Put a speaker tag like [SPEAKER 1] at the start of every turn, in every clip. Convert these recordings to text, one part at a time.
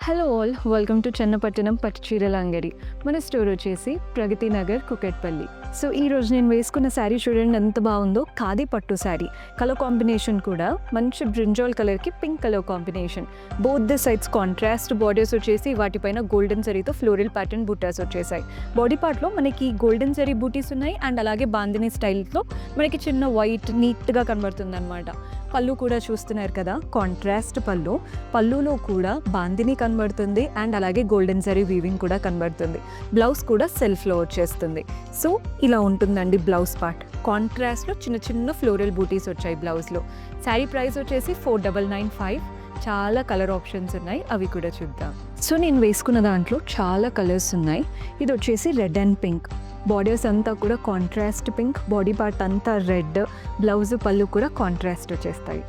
[SPEAKER 1] Hello all, welcome to Chennapatnam పట్టు చీరల అంగడి. మన స్టోర్ వచ్చేసి ప్రగతి నగర్, కుకట్పల్లి. సో ఈరోజు నేను వేసుకున్న శారీ చూడండి ఎంత బాగుందో. ఖాదీ పట్టు శారీ, కలర్ కాంబినేషన్ కూడా మంచి బ్రింజాల్ కలర్కి pink colour combination. Both the sides contrast borders వచ్చేసి వాటిపైన గోల్డెన్ జరీతో ఫ్లోరల్ ప్యాటర్న్ బూటాస్ వచ్చేసాయి. బాడీ పార్ట్లో మనకి గోల్డెన్ జరీ బూటీస్ ఉన్నాయి అండ్ అలాగే బాందిని స్టైల్తో మనకి చిన్న వైట్ నీట్గా కనబడుతుంది అనమాట. పళ్ళు కూడా చూస్తున్నారు కదా, కాంట్రాస్ట్ పళ్ళు. పళ్ళులో కూడా బాందిని కనబడుతుంది అండ్ అలాగే గోల్డెన్ జరీ వీవింగ్ కూడా కనబడుతుంది. బ్లౌజ్ కూడా సెల్ఫ్లో వచ్చేస్తుంది. సో ఇలా ఉంటుందండి బ్లౌజ్ పార్ట్. కాంట్రాస్ట్లో చిన్న చిన్న ఫ్లోరల్ బూటీస్ వచ్చాయి బ్లౌజ్లో. శారీ ప్రైస్ వచ్చేసి 4995. చాలా కలర్ ఆప్షన్స్ ఉన్నాయి, అవి కూడా చూద్దాం. సో నేను వేసుకున్న దాంట్లో చాలా కలర్స్ ఉన్నాయి. ఇది వచ్చేసి రెడ్ అండ్ పింక్. బార్డర్స్ అంతా కూడా కాంట్రాస్ట్ పింక్, బాడీ పార్ట్ అంతా రెడ్, బ్లౌజ్ పళ్ళు కూడా కాంట్రాస్ట్ వచ్చేస్తాయి.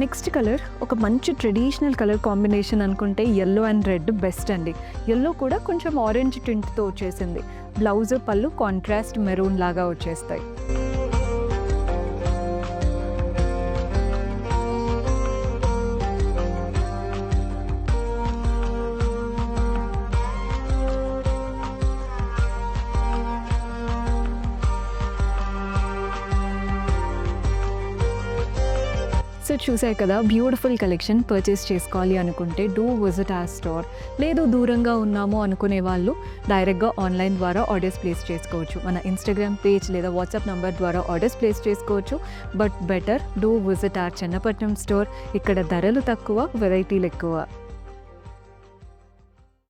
[SPEAKER 1] నెక్స్ట్ కలర్ ఒక మంచి ట్రెడిషనల్ కలర్ కాంబినేషన్ అనుకుంటే ఎల్లో అండ్ రెడ్ బెస్ట్ అండి. ఎల్లో కూడా కొంచెం ఆరెంజ్ టింట్తో వచ్చేసింది. బ్లౌజ్ పళ్ళు కాంట్రాస్ట్ మెరూన్ లాగా వచ్చేస్తాయి. సో చూసారు కదా, బ్యూటిఫుల్ కలెక్షన్. పర్చేస్ చేసుకోవాలి అనుకుంటే డూ విజిట్ అవర్ స్టోర్. లేదు దూరంగా ఉన్నాము అనుకునే వాళ్ళు డైరెక్ట్గా ఆన్లైన్ ద్వారా ఆర్డర్స్ ప్లేస్ చేసుకోవచ్చు. మన ఇన్స్టాగ్రామ్ పేజ్ లేదా వాట్సాప్ నెంబర్ ద్వారా ఆర్డర్స్ ప్లేస్ చేసుకోవచ్చు. But better do visit our Chennapatnam store. ఇక్కడ ధరలు తక్కువ, వెరైటీలు ఎక్కువ.